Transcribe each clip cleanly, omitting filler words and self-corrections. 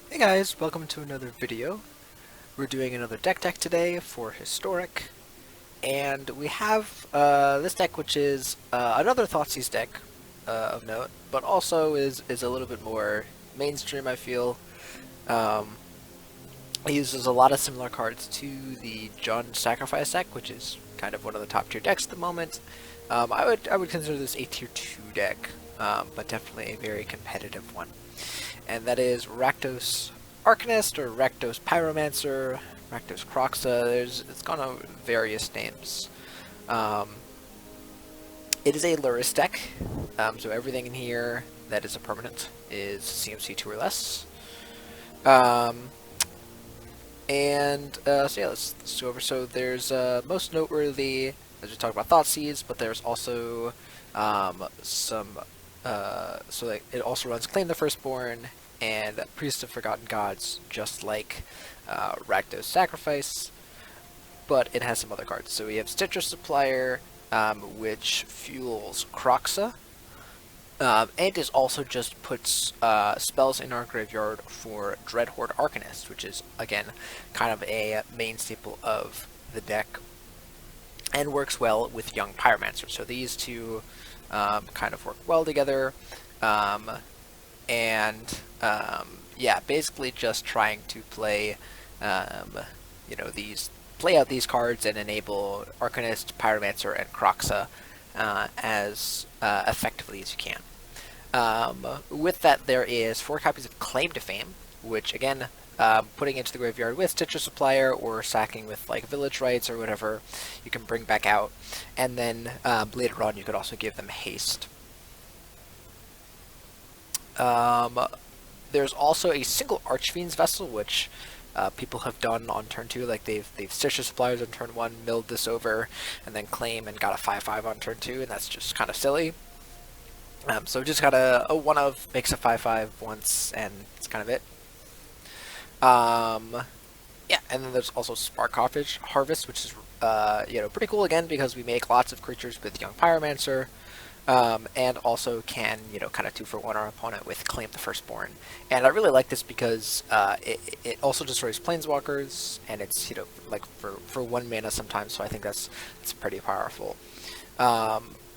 Hey guys, welcome to another video. We're doing another deck today for Historic, and we have this deck which is another Thoughtseize deck of note, but also is a little bit more mainstream, I feel. Um, it uses a lot of similar cards to the John Sacrifice deck, which is kind of one of the top tier decks at the moment. I would consider this a tier 2 deck, but definitely a very competitive one. And that is Rakdos Arcanist or Rakdos Pyromancer, Rakdos Croxa. It's gone on various names. Um, it is a Luris deck, so everything in here that is a permanent is CMC 2 or less. So yeah, let's go over. So there's most noteworthy, as we talked about, Thoughtseize, but there's also some. So like it also runs Claim the Firstborn and Priest of Forgotten Gods, just like Rakdos Sacrifice, but it has some other cards. So we have Stitcher Supplier, which fuels Croxa, and is also just puts spells in our graveyard for Dreadhorde Arcanist, which is, again, kind of a main staple of the deck, and works well with Young Pyromancer. So these two kind of work well together, yeah, basically just trying to play, play out these cards and enable Arcanist, Pyromancer, and Croxa as effectively as you can. With that, there is 4 copies of Claim to Fame, which again, putting into the graveyard with Stitcher Supplier or sacking with like Village Rites or whatever, you can bring back out, and then later on you could also give them haste. There's also a single Archfiend's Vessel, which people have done on turn 2, like they've Stitcher Suppliers on turn 1, milled this over, and then claim and got a 5/5 on turn 2, and that's just kind of silly. So just got a 1-of, makes a 5/5 once, and that's kind of it. Yeah, and then there's also Spark Harvest, which is pretty cool again because we make lots of creatures with Young Pyromancer, and also can kind of 2-for-1 our opponent with Claim the Firstborn. And I really like this because it also destroys Planeswalkers, and it's like for 1 mana sometimes. So I think that's pretty powerful.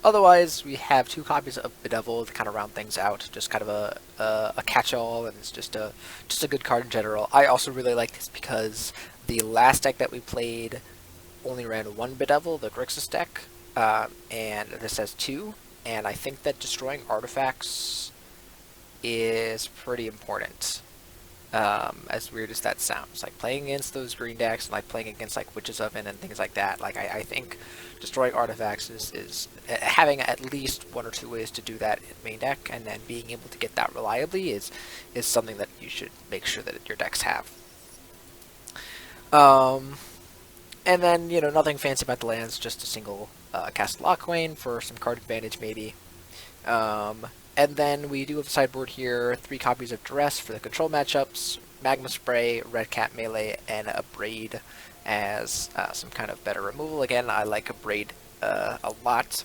Otherwise, we have 2 copies of Bedevil to kind of round things out, just kind of a catch-all, and it's just a good card in general. I also really like this because the last deck that we played only ran 1 Bedevil, the Grixis deck, and this has 2, and I think that destroying artifacts is pretty important. As weird as that sounds, like playing against those green decks, and like playing against like Witch's Oven and things like that, like I think destroying artifacts is having at least 1 or 2 ways to do that in main deck, and then being able to get that reliably is something that you should make sure that your decks have. And then nothing fancy about the lands, just a single Castle Lochwain for some card advantage maybe. And then we do have a sideboard here, 3 copies of Duress for the control matchups, Magma Spray, Red Cat Melee, and a Braid as some kind of better removal. Again, I like a Braid a lot.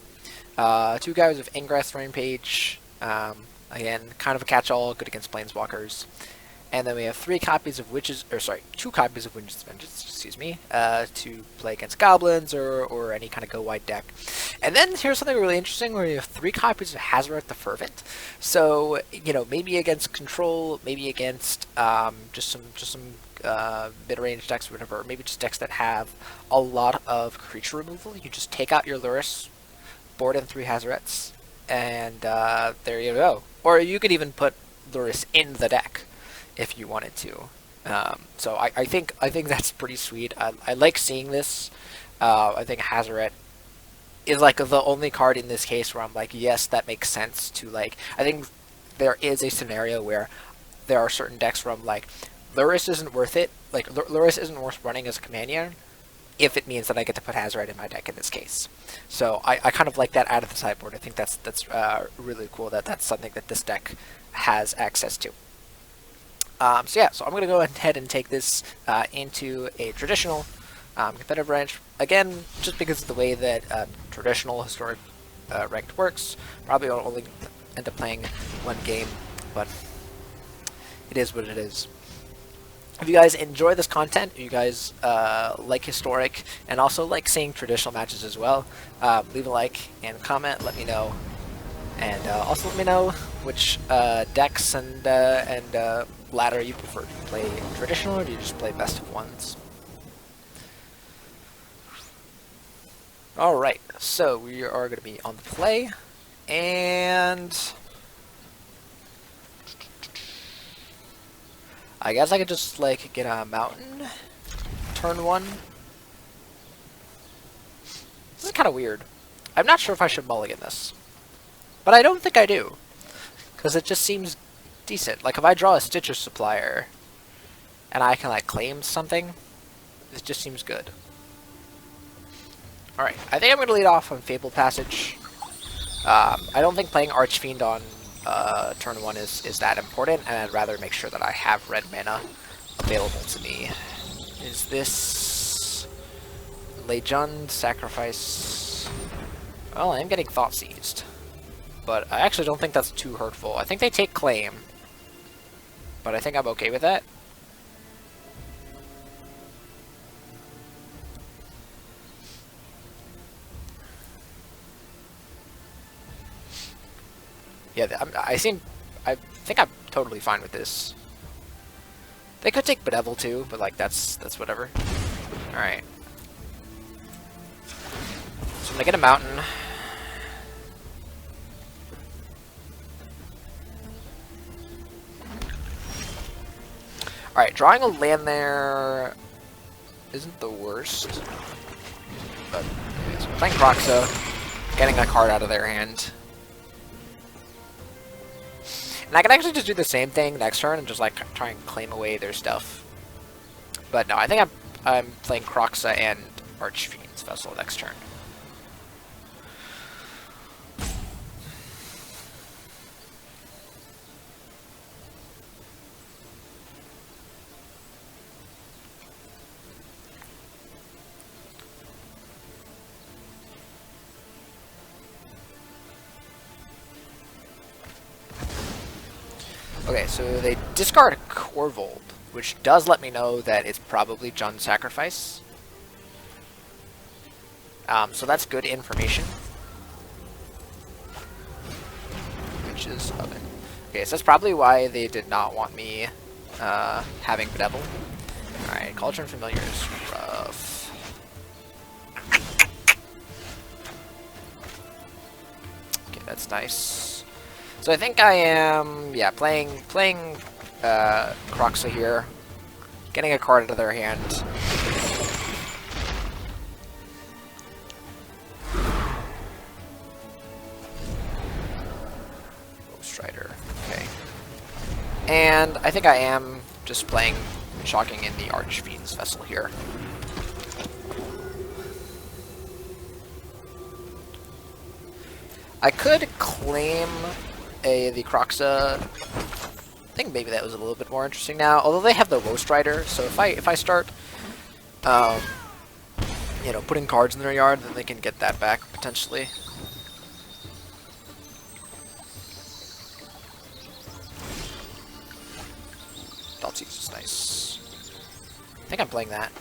2 copies of Ingress Rampage, again, kind of a catch-all, good against Planeswalkers. And then we have 2 copies of Witch's Vengeance, excuse me, to play against goblins or any kind of go-wide deck. And then here's something really interesting where you have 3 copies of Hazoret the Fervent. So, maybe against control, maybe against just some mid-range decks or whatever, or maybe just decks that have a lot of creature removal. You just take out your Luris, board in 3 Hazorets, and there you go. Or you could even put Luris in the deck if you wanted to. So I think that's pretty sweet. I like seeing this. I think Hazoret is like the only card in this case where I'm like, yes, that makes sense to like. I think there is a scenario where there are certain decks where I'm like, Luris isn't worth it. Like Luris isn't worth running as a companion if it means that I get to put Hazoret in my deck in this case. So I kind of like that out of the sideboard. I think that's really cool that that's something that this deck has access to. So I'm going to go ahead and take this into a traditional competitive range. Again, just because of the way that traditional historic ranked works, probably I'll only end up playing 1 game, but it is what it is. If you guys enjoy this content, if you guys like historic and also like seeing traditional matches as well, leave a like and comment. Let me know, and also let me know which decks and ladder you prefer. Do you play traditional or do you just play best of ones? All right, so we are going to be on the play, and I guess I could just like get a mountain, turn 1. This is kind of weird. I'm not sure if I should mulligan this, but I don't think I do, because it just seems decent. Like if I draw a Stitcher Supplier, and I can like claim something, it just seems good. All right, I think I'm going to lead off on Fabled Passage. I don't think playing Archfiend on turn 1 is that important, and I'd rather make sure that I have red mana available to me. Is this Legend Sacrifice? Well, I am getting Thoughtseized, but I actually don't think that's too hurtful. I think they take Claim, but I think I'm okay with that. Yeah, I think I'm totally fine with this. They could take Bedevil too, but like that's whatever. All right. So I'm gonna get a mountain. All right, drawing a land there isn't the worst, but anyways, playing Kroxa, getting a card out of their hand. And I can actually just do the same thing next turn and just like try and claim away their stuff. But no, I think I'm playing Kroxa and Archfiend's Vessel next turn. Okay, so they discard Corvold, which does let me know that it's probably Jund Sacrifice. So that's good information. Witch's Oven. Okay, so that's probably why they did not want me having Bedevil. Alright, Cauldron Familiar is rough. Okay, that's nice. So I think I am, yeah, playing Kroxa here, getting a card out of their hand. Strider, okay. And I think I am just playing, shocking in the Archfiend's Vessel here. I could claim the Kroxa. I think maybe that was a little bit more interesting now. Although they have the Ghost Rider, so if I start, you know, putting cards in their yard, then they can get that back potentially. Thoughtseize is nice. I think I'm playing that.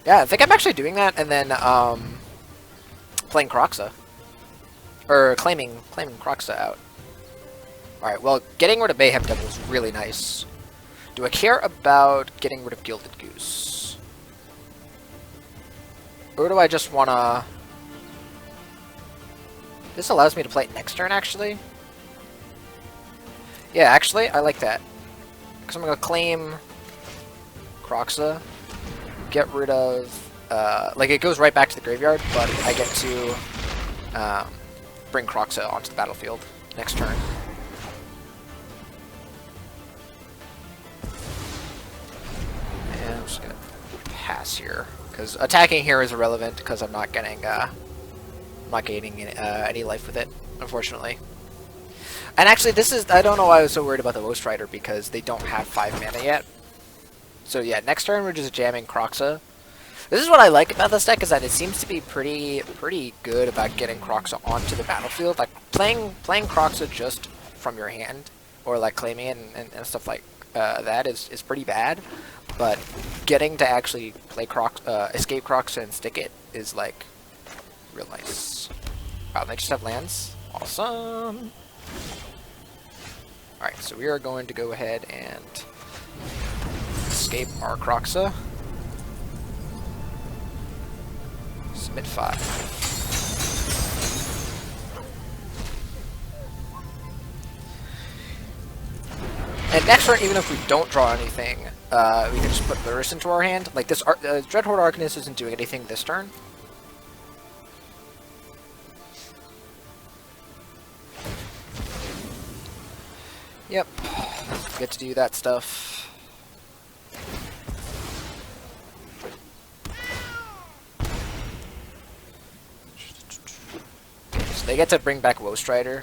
Yeah, I think I'm actually doing that, and then playing Kroxa, or claiming Kroxa out. All right, well, getting rid of Mayhem Devil is really nice. Do I care about getting rid of Gilded Goose, or do I just wanna? This allows me to play it next turn, actually. Yeah, actually, I like that, because I'm gonna claim Kroxa. Get rid of, like it goes right back to the graveyard, but I get to bring Kroxa onto the battlefield next turn. And I'm just gonna pass here, because attacking here is irrelevant, because I'm not getting, any life with it, unfortunately. And actually, this is, I don't know why I was so worried about the Ghost Rider, because they don't have 5 mana yet. So yeah, next turn we're just jamming Kroxa. This is what I like about this deck, is that it seems to be pretty good about getting Kroxa onto the battlefield. Like playing Kroxa just from your hand or like claiming it and stuff like that is pretty bad. But getting to actually play escape Crocs and stick it is like real nice. Wow, they just have lands. Awesome. Alright, so we are going to go ahead and escape our Croxa. Submit 5. And next turn, even if we don't draw anything, we can just put Lurrus into our hand. Like this, Dreadhorde Arcanist isn't doing anything this turn. Yep, get to do that stuff. So they get to bring back Woestrider.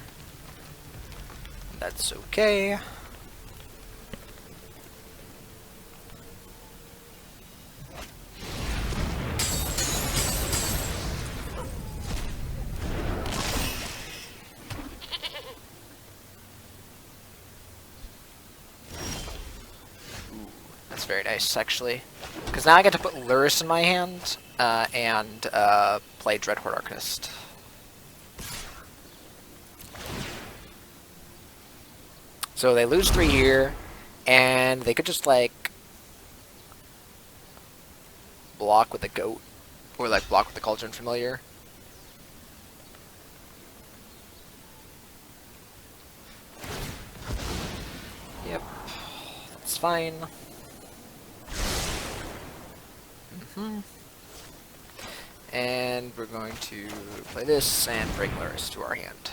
That's okay. That's very nice, actually. Because now I get to put Lurrus in my hand, and play Dreadhorde Arcanist. So they lose 3 here, and they could just, like, block with the Goat, or, like, block with the Cauldron Familiar. Yep, that's fine. And we're going to play this and bring Lurrus to our hand.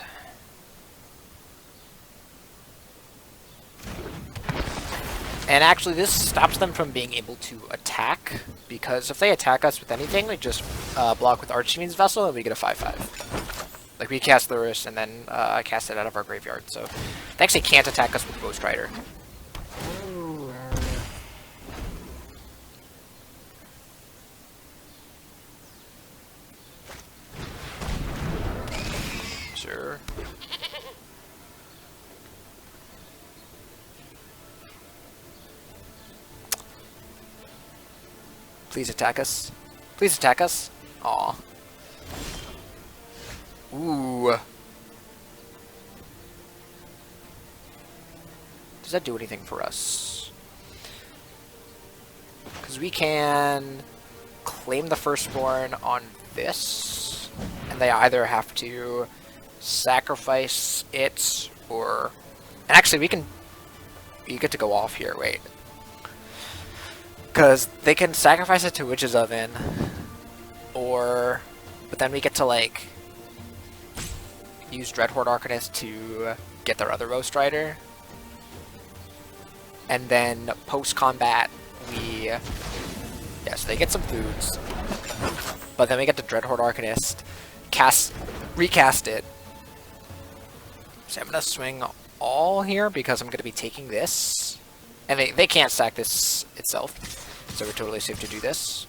And actually this stops them from being able to attack, because if they attack us with anything, we just block with Archfiend's Vessel and we get a 5/5. Like we cast Lurrus and then cast it out of our graveyard, so they actually can't attack us with Woestrider. Sure. Please attack us. Please attack us. Aw. Ooh. Does that do anything for us? Because we can claim the Firstborn on this, and they either have to sacrifice it, or... And actually, we can... You get to go off here, wait. Because they can sacrifice it to Witch's Oven, or... But then we get to, like... use Dreadhorde Arcanist to get their other Woestrider. And then, post-combat, we... Yeah, so they get some foods. But then we get the Dreadhorde Arcanist, recast it. So I'm going to swing all here, because I'm going to be taking this. And they can't sack this itself. So we're totally safe to do this.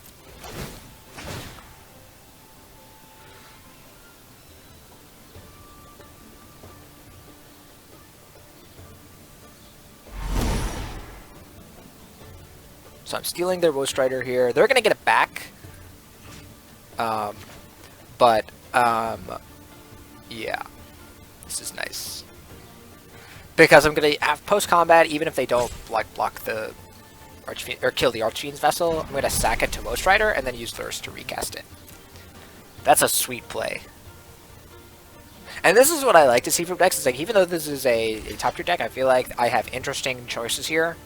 So I'm stealing their Woestrider here. They're going to get it back. Yeah. This is nice. Because I'm going to have post-combat, even if they don't like block the Archfiend, or kill the Archfiend's Vessel, I'm going to sack it to Woestrider and then use Thirst to recast it. That's a sweet play. And this is what I like to see from decks. It's like, even though this is a top tier deck, I feel like I have interesting choices here.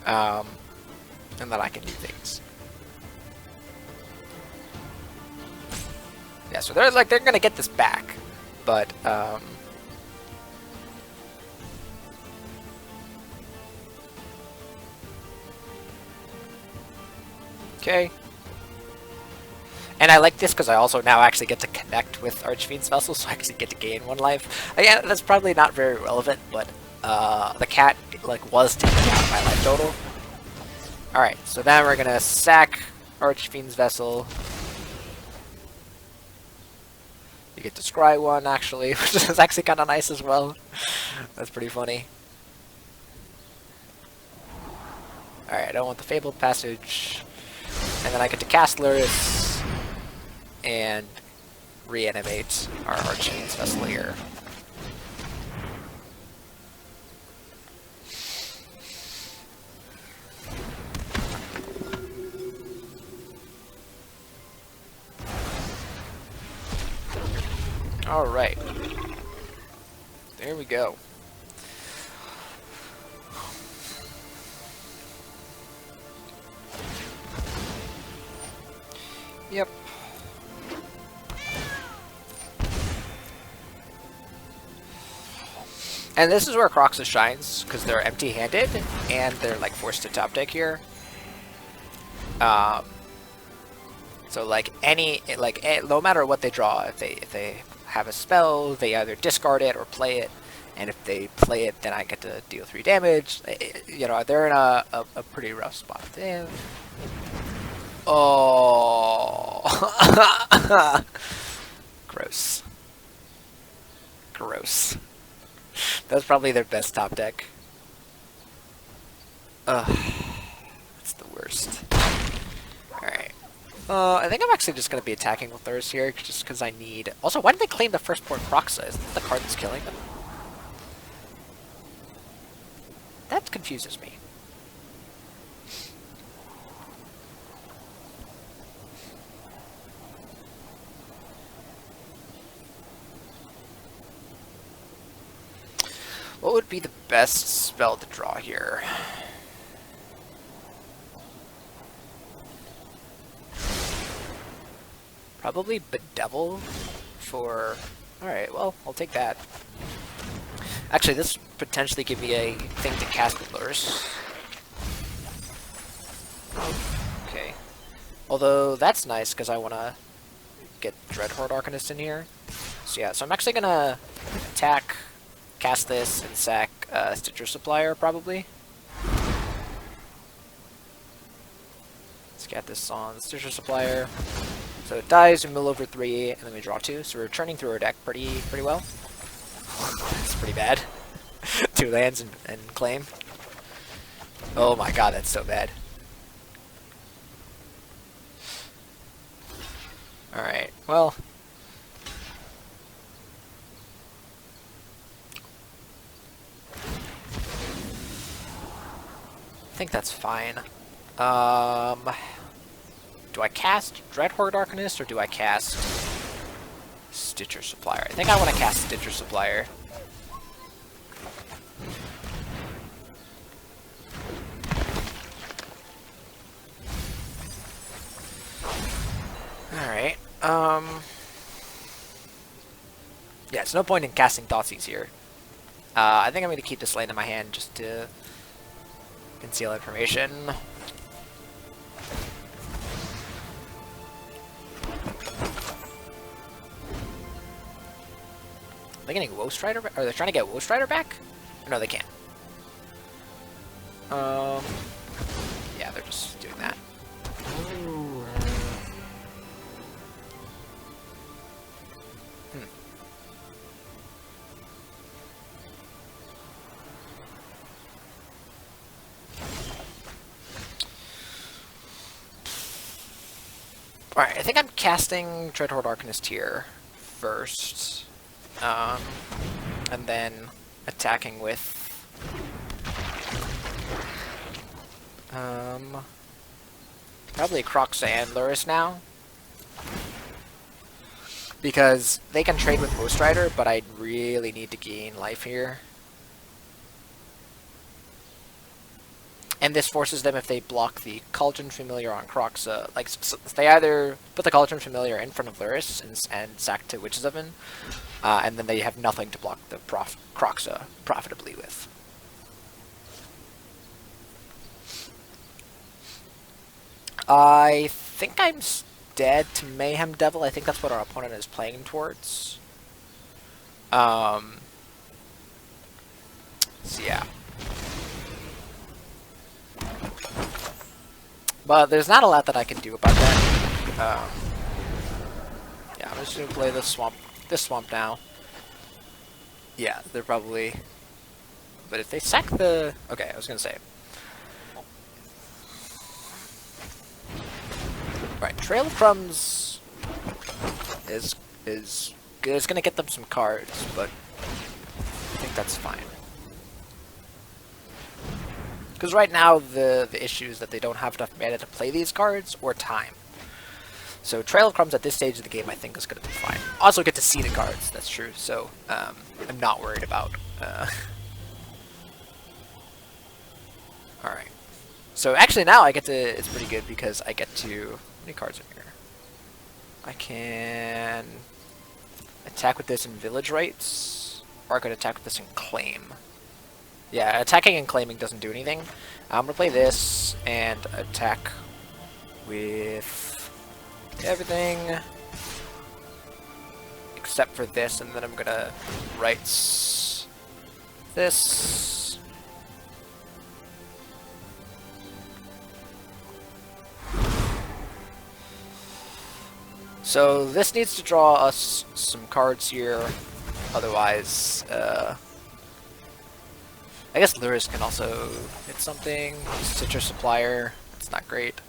And that I can do things. Yeah, so they're going to get this back. But, okay. And I like this because I also now actually get to connect with Archfiend's Vessel, so I actually get to gain 1 life. Again, that's probably not very relevant, but the cat was taking out my life total. Alright, so then we're gonna sack Archfiend's Vessel. You get to scry 1, actually, which is actually kind of nice as well. That's pretty funny. Alright, I don't want the Fabled Passage. And then I get to cast Luris and reanimate our Archion's Vessel here. Alright. There we go. Yep. And this is where Kroxa shines, because they're empty-handed, and they're like forced to top deck here. So like no matter what they draw, if they have a spell, they either discard it or play it, and if they play it, then I get to deal 3 damage. You know, they're in a pretty rough spot. Damn. Oh. Gross. Gross. That's probably their best top deck. Ugh. That's the worst. Alright. I think I'm actually just going to be attacking with theirs here, just because I need... Also, why did they claim the first port Kroxa? Isn't that the card that's killing them? That confuses me. What would be the best spell to draw here? Probably Bedevil for... Alright, well, I'll take that. Actually, this potentially give me a thing to cast with Luris. Okay. Although, that's nice, because I want to get Dreadhorde Arcanist in here. So yeah, so I'm actually going to attack, cast this, and sack Stitcher Supplier, probably. Let's get this on Stitcher Supplier. So it dies, we mill over 3, and then we draw 2. So we're churning through our deck pretty well. That's pretty bad. 2 lands and claim. Oh my god, that's so bad. Alright, well. I think that's fine. Do I cast Dreadhorde Arcanist, or do I cast Stitcher Supplier? I think I want to cast Stitcher Supplier. Alright, yeah, it's no point in casting Thoughtseize here. I think I'm going to keep this land in my hand just to conceal information. Are they getting Woe Strider back? Are they trying to get Woe Strider back? Or no, they can't. Yeah, they're just doing that. Alright, I think I'm casting Dreadhorde Arcanist here first. And then attacking with probably Kroxa and Luris now. Because they can trade with Woe Strider, but I really need to gain life here. And this forces them, if they block the Cauldron Familiar on Kroxa, like, so they either put the Cauldron Familiar in front of Luris and sack 2 Witch's Oven, and then they have nothing to block the Kroxa profitably with. I think I'm dead to Mayhem Devil. I think that's what our opponent is playing towards. So yeah. But there's not a lot that I can do about that. Yeah, I'm just gonna play this swamp now. Yeah, they're probably... But if they sack the... Okay, I was gonna say. Right, Trail of Crumbs is good. It's gonna get them some cards, but I think that's fine. Because right now the issue is that they don't have enough mana to play these cards or time. So Trail of Crumbs at this stage of the game I think is going to be fine. Also get to see the cards, that's true, so I'm not worried about. Alright. So actually now I get to, it's pretty good because I get to, how many cards are here? I can attack with this in Village Rites, or I could attack with this in Claim. Yeah, attacking and claiming doesn't do anything. I'm going to play this and attack with everything except for this, and then I'm going to Rites this. So this needs to draw us some cards here, otherwise I guess Luris can also hit something. Citrus Supplier, that's not great.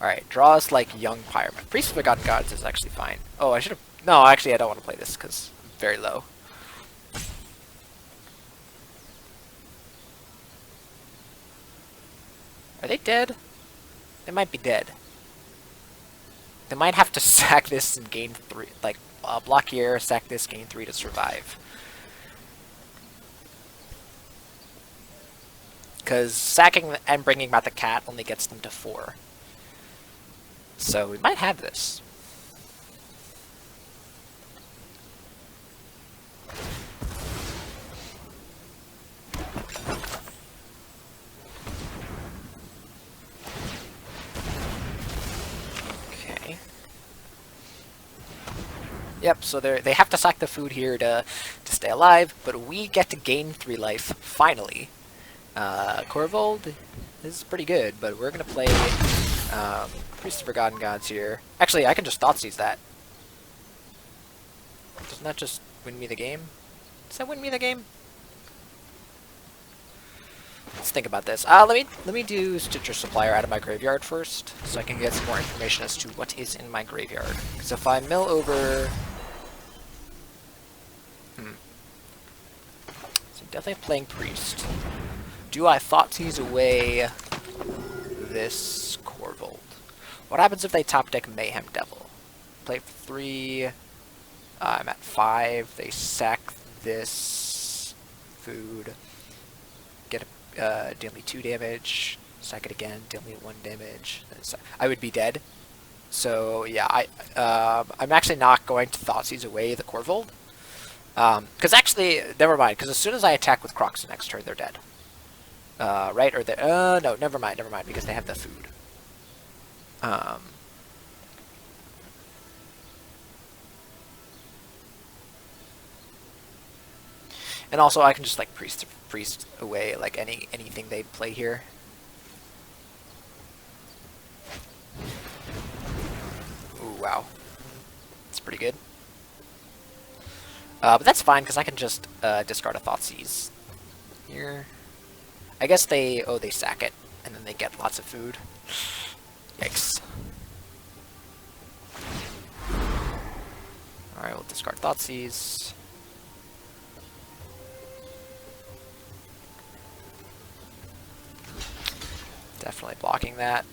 Alright, draw us like Young Pyroman. Priest of Forgotten Gods is actually fine. Oh, I should have... No, actually I don't want to play this because I'm very low. Are they dead? They might be dead. They might have to sack this and gain 3. Like, block here, sack this, gain 3 to survive. Because sacking and bringing back the cat only gets them to 4. So we might have this. Okay. Yep, so they have to sack the food here to stay alive, but we get to gain 3 life, finally. Corvold is pretty good, but we're going to play Priest of Forgotten Gods here. Actually, I can just Thoughtseize that. Doesn't that just win me the game? Does that win me the game? Let's think about this. Let me do Citrus Supplier out of my graveyard first, so I can get some more information as to what is in my graveyard. Because if I mill over... So definitely playing Priest. Do I Thoughtseize away this Corvold? What happens if they top deck Mayhem Devil? Play 3. I'm at 5. They sack this food. Get a deal me 2 damage. Sack it again. Deal me 1 damage. I would be dead. So yeah, I'm actually not going to Thoughtseize away the Corvold. Because actually, never mind. Because as soon as I attack with Crocs the next turn, they're dead. Right? Or they... no, never mind, because they have the food. And also, I can just, like, priest away, like, anything they play here. Ooh, wow. That's pretty good. But that's fine, because I can just discard a Thoughtseize here. I guess they sack it, and then they get lots of food. Yikes. Alright, we'll discard Thoughtseize. Definitely blocking that.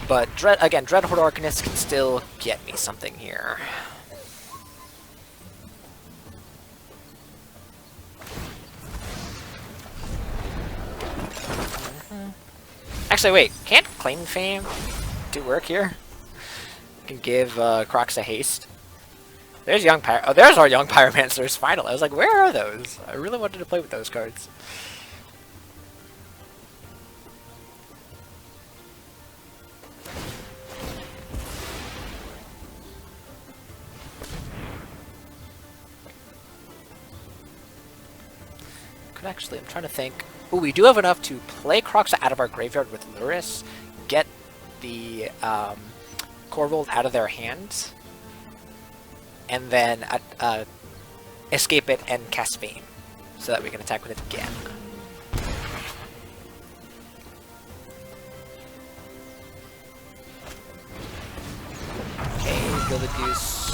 But, Dreadhorde Arcanist can still get me something here. Actually, wait, can't Claim Fame do work here? I can give Crocs a haste. There's there's our Young Pyromancers, finally. I was like, where are those? I really wanted to play with those cards. Actually, I'm trying to think. Oh, we do have enough to play Crocs out of our graveyard with Luris, get the Corvold out of their hands, and then escape it and cast Fame, so that we can attack with it again. Gilded Goose.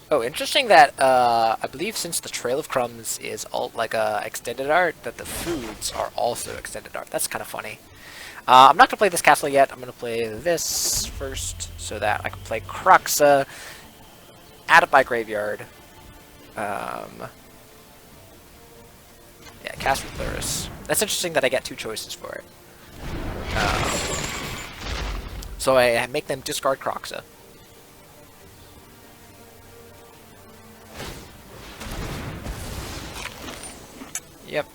Oh, interesting that, I believe since the Trail of Crumbs is all like extended art, that the foods are also extended art. That's kind of funny. I'm not going to play this castle yet. I'm going to play this first so that I can play Croxa, add up my graveyard. Yeah, cast Ruthless. That's interesting that I get 2 choices for it. So I make them discard Croxa. Yep.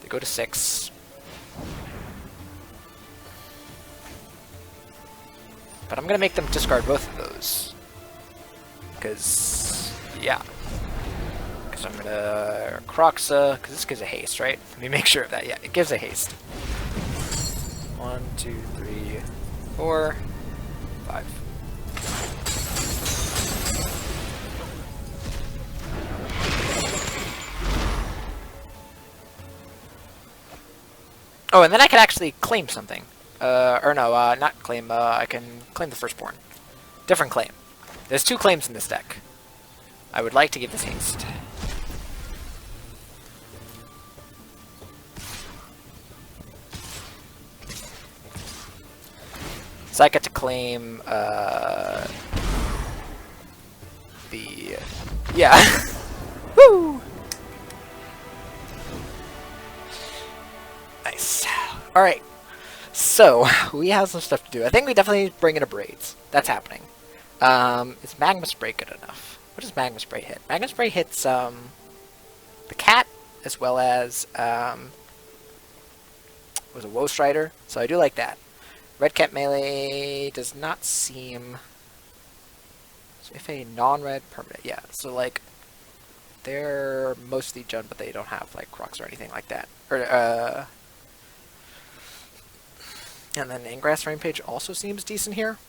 They go to 6. But I'm going to make them discard both of those. Because, yeah. Because I'm going to Croxa, because this gives a haste, right? Let me make sure of that. Yeah, it gives a haste. 1, 2, 3, 4, 5. Oh, and then I can actually claim something. Or no, not claim, I can claim the Firstborn. Different claim. There's 2 claims in this deck. I would like to give this haste. So I get to claim, the... Yeah. Woo! Nice. Alright. So, we have some stuff to do. I think we definitely need to bring in a Braids. That's happening. Is Magma Spray good enough? What does Magma Spray hit? Magma Spray hits, the cat, as well as, was a Woe Strider. So I do like that. Red Cat melee does not seem... So if a non-red permanent, yeah. So, like, they're mostly Jund, but they don't have, like, Crocs or anything like that. Or, and then Ingress Rampage also seems decent here.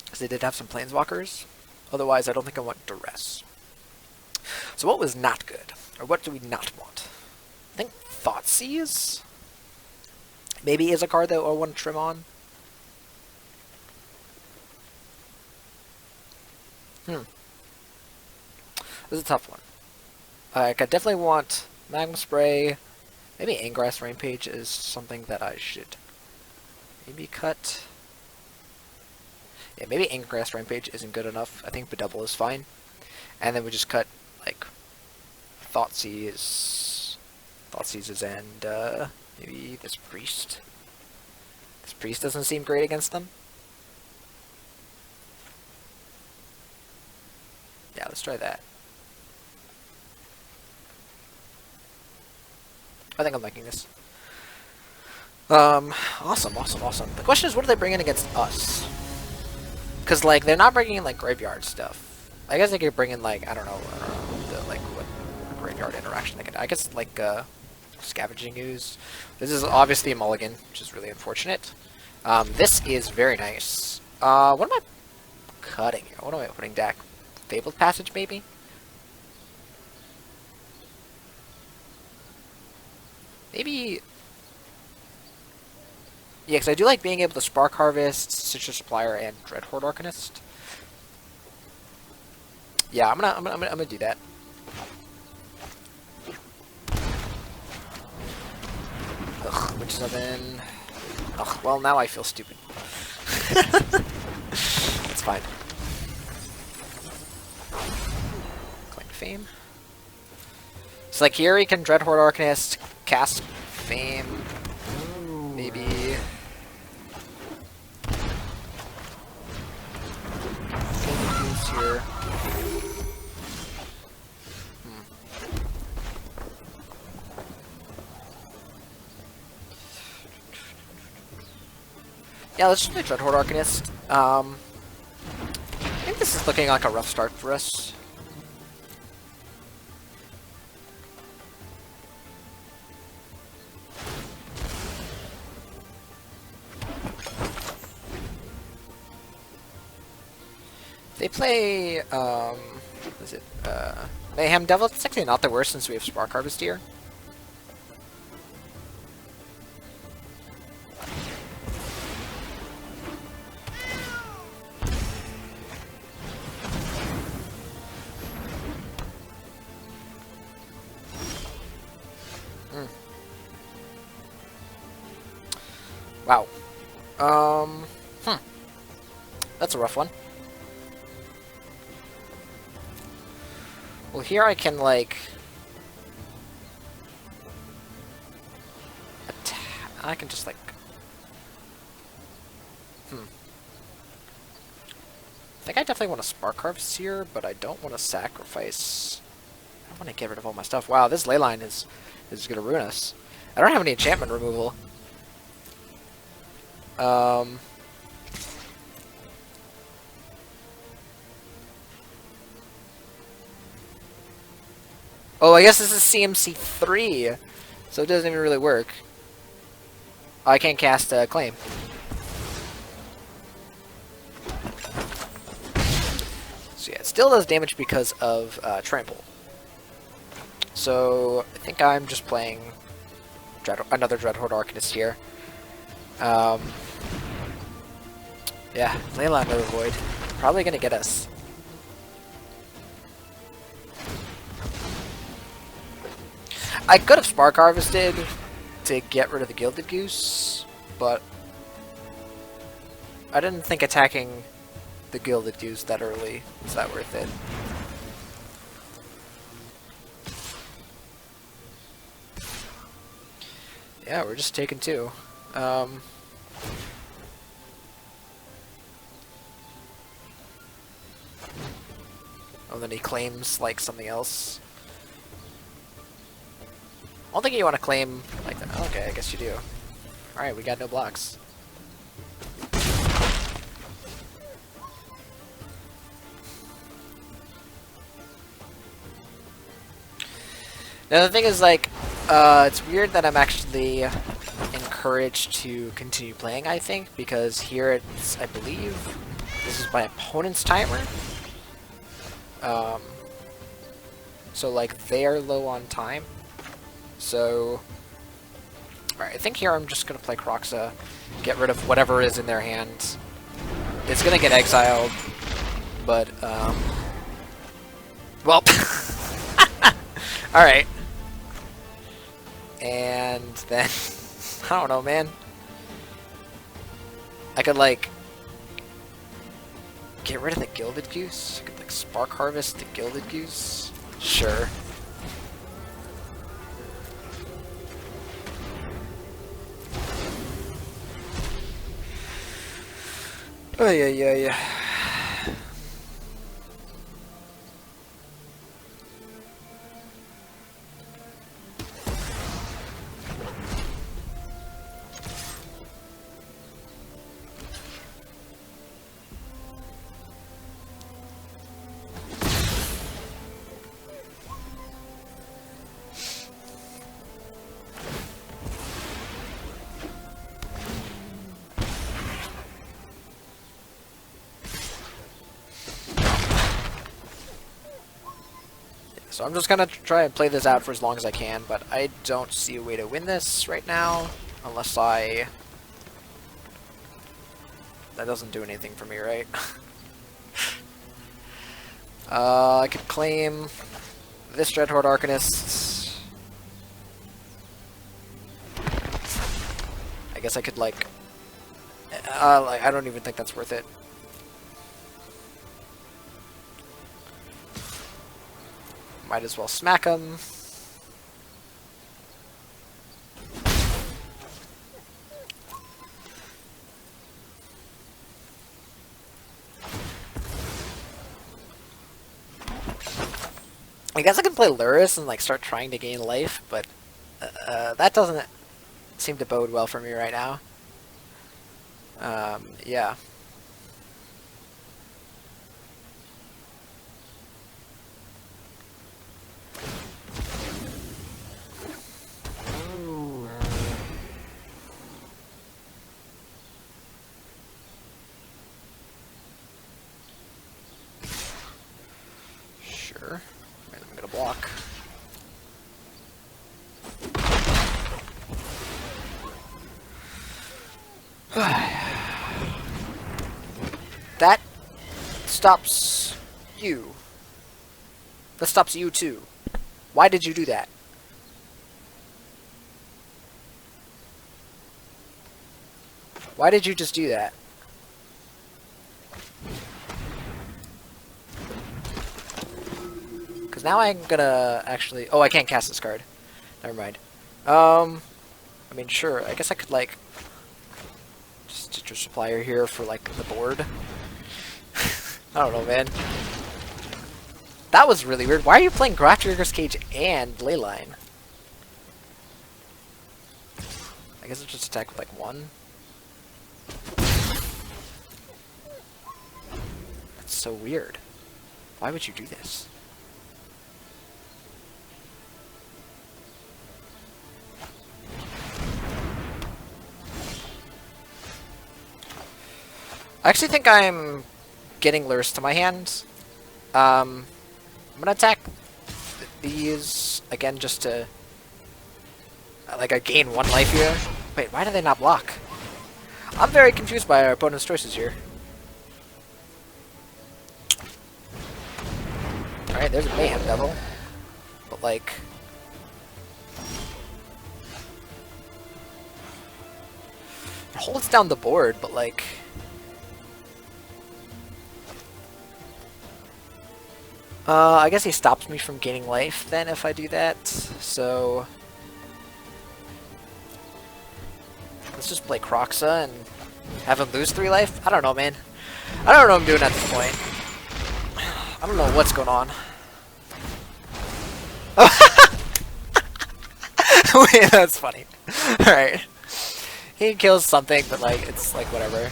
Because they did have some Planeswalkers. Otherwise, I don't think I want Duress. So what was not good? Or what do we not want? I think Thoughtseize maybe is a card that I want to trim on. This is a tough one. I definitely want Magma Spray. Maybe Ingress Rampage is something that I should maybe cut. Yeah, maybe Ingress Rampage isn't good enough. I think Bedouble is fine. And then we just cut, like, Thoughtseizes and, maybe this Priest. This Priest doesn't seem great against them. Yeah, let's try that. I think I'm liking this. Awesome. The question is, what do they bring in against us? Because, like, they're not bringing in, like, graveyard stuff. I guess they could bring in, like, I don't know what graveyard interaction they could. I guess, like, Scavenging Ooze. This is obviously a mulligan, which is really unfortunate. This is very nice. What am I cutting here? What am I putting deck? Fabled Passage, maybe? Maybe... Yeah, because I do like being able to Spark Harvest, Citrus Supplier, and Dreadhorde Arcanist. Yeah, I'm gonna do that. Ugh, Witch Summon. Ugh, well, now I feel stupid. It's fine. Claim Fame. So, like, here he can Dreadhorde Arcanist, cast Fame. Maybe... Here. Yeah, let's just play Dreadhorde Arcanist. I think this is looking like a rough start for us. They play, what is it, Mayhem Devil. It's actually not the worst since we have Spark Harvest here. Wow. Hmm. That's a rough one. Well, here I can, like... I can just, like... I think I definitely want to Spark Harvest here, but I don't want to sacrifice... I want to get rid of all my stuff. Wow, this leyline is going to ruin us. I don't have any enchantment removal. Oh, I guess this is CMC 3, so it doesn't even really work. Oh, I can't cast Claim. So yeah, it still does damage because of Trample. So I think I'm just playing another Dreadhorde Arcanist here. Yeah, Leyline Mother Void. Probably gonna get us. I could have Spark Harvested to get rid of the Gilded Goose, but I didn't think attacking the Gilded Goose that early is that worth it. Yeah, we're just taking 2. Oh, then he claims like something else. I don't think you want to claim like that. Okay, I guess you do. Alright, we got no blocks. Now the thing is, like, it's weird that I'm actually encouraged to continue playing, I think, because here it's, I believe, this is my opponent's timer. So, like, they are low on time. So, alright, I think here I'm just going to play Kroxa, get rid of whatever is in their hand. It's going to get exiled, but, well, alright. And then, I don't know, man. I could, like, get rid of the Gilded Goose. I could, like, Spark Harvest the Gilded Goose. Sure. Oh, yeah. So I'm just gonna try and play this out for as long as I can, but I don't see a way to win this right now, unless that doesn't do anything for me, right? I could claim this Dreadhorde Arcanist. I guess I could, like, I don't even think that's worth it. Might as well smack him. I guess I can play Luris and like start trying to gain life, but that doesn't seem to bode well for me right now. Yeah. Sure. And I'm gonna block. That stops you. That stops you too. Why did you do that? Why did you just do that? Because now I'm gonna actually... Oh, I can't cast this card. Never mind. I mean, sure. I guess I could, like... just Stitcher Supplier here for, like, the board. I don't know, man. That was really weird. Why are you playing Grafdigger's Cage and Leyline? I guess it's just attack with, like, one. That's so weird. Why would you do this? I actually think I'm getting Lurrus to my hands. I'm gonna attack these again just to like I gain 1 life here. Wait, why do they not block? I'm very confused by our opponent's choices here. Alright, there's a Mayhem Devil. But like... it holds down the board, but like... I guess he stops me from gaining life then if I do that, so... let's just play Kroxa and have him lose 3 life? I don't know, man. I don't know what I'm doing at this point. I don't know what's going on. Wait, that's funny. Alright. He kills something, but like, it's like, whatever.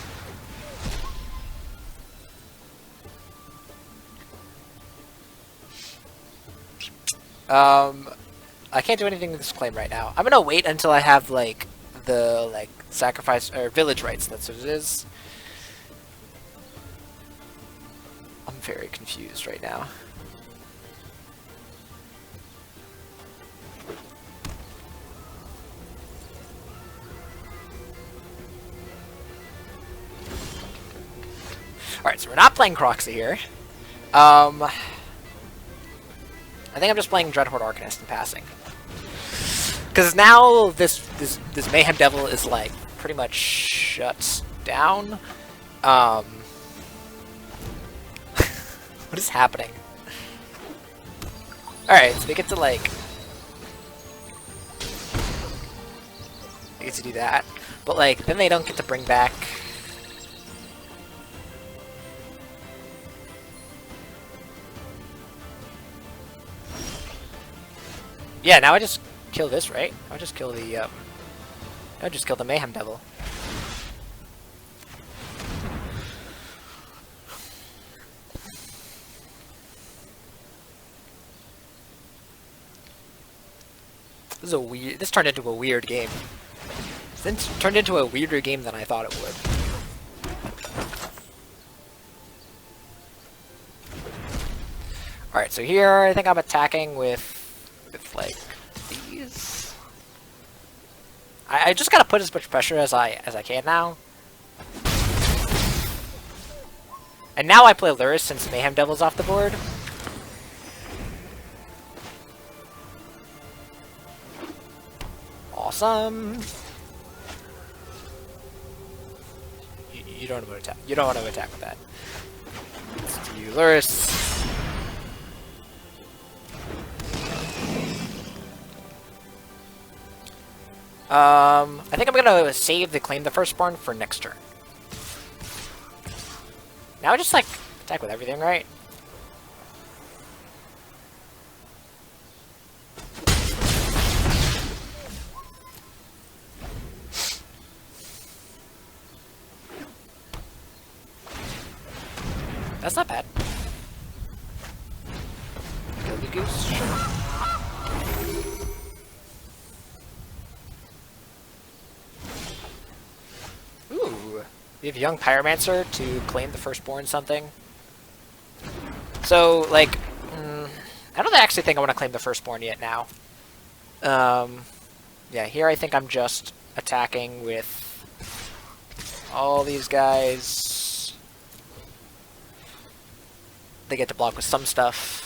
I can't do anything with this claim right now. I'm gonna wait until I have, like, the, like, sacrifice, or village rights, that's what it is. I'm very confused right now. Alright, so we're not playing Kroxa here. I think I'm just playing Dreadhorde Arcanist and passing. Because now this Mayhem Devil is like pretty much shut down. What is happening? Alright, so they get to like... they get to do that. But like, then they don't get to bring back... yeah, now I just kill this, right? I'll just kill the, I'll just kill the Mayhem Devil. This is a weird... this turned into a weird game. This turned into a weirder game than I thought it would. Alright, so here I think I'm attacking with like these. I just gotta put as much pressure as I can now. And now I play Lurrus since Mayhem Devil's off the board. Awesome. You don't want to attack. You don't want to attack with that. Let's do Lurrus. I think I'm gonna save the Claim the Firstborn for next turn. Now I just like attack with everything, right? That's not bad. Kill the goose. Sure. We have Young Pyromancer to claim the Firstborn something. So, like, I don't actually think I want to claim the Firstborn yet now. Yeah, here I think I'm just attacking with all these guys. They get to block with some stuff.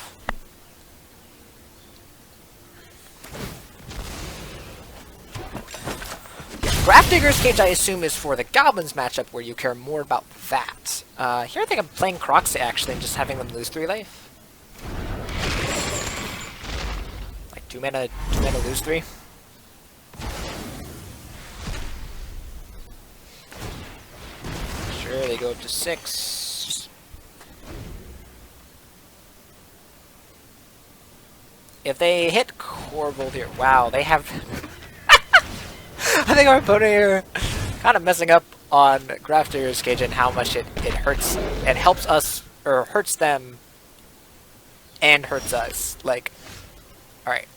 Digger's Cage, I assume, is for the Goblins matchup where you care more about that. Here I think I'm playing Crocs actually and just having them lose 3 life. Like 2 mana lose 3. Sure, they go up to 6. If they hit Corvold here, wow, they have... I think our opponent here kind of messing up on Grafdigger's Cage and how much it hurts and helps us, or hurts them and hurts us. Like, alright.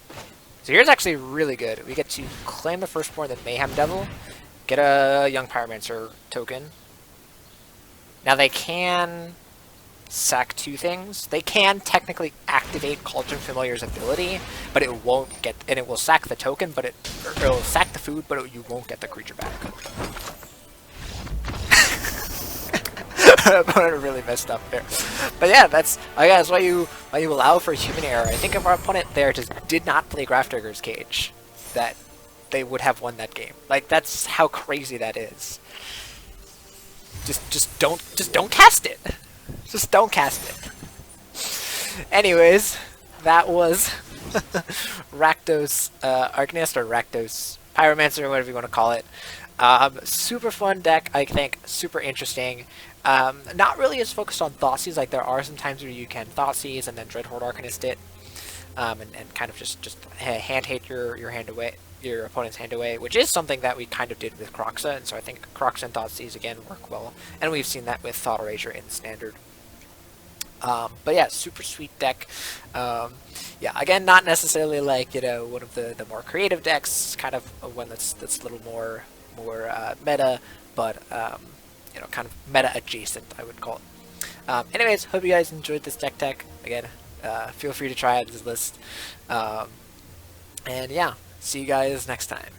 So here's actually really good. We get to claim the firstborn, the Mayhem Devil, get a Young Pyromancer token. Now they can sack 2 things. They can technically activate Cauldron Familiar's ability, but it won't get, and it will sack the token, but it'll sack the food, but you won't get the creature back. Opponent really messed up there. But yeah, that's why you allow for human error. I think if our opponent there just did not play Grafdigger's Cage, that they would have won that game. Like, that's how crazy that is. Just don't cast it. Just don't cast it. Anyways, that was Rakdos Arcanist, or Rakdos Pyromancer, or whatever you want to call it. Super fun deck, I think. Super interesting. Not really as focused on Thoughtseize. Like, there are some times where you can Thoughtseize and then Dreadhorde Arcanist it, and kind of just hand hate your hand away, your opponent's hand away, which is something that we kind of did with Kroxa, and so I think Kroxa and Thoughtseize again work well, and we've seen that with Thought Erasure in Standard. But yeah, super sweet deck. Yeah, again, not necessarily like, you know, one of the more creative decks, kind of one that's a little more meta, but you know, kind of meta adjacent, I would call it. Anyways, hope you guys enjoyed this deck tech. Again, feel free to try out this list. And yeah, see you guys next time.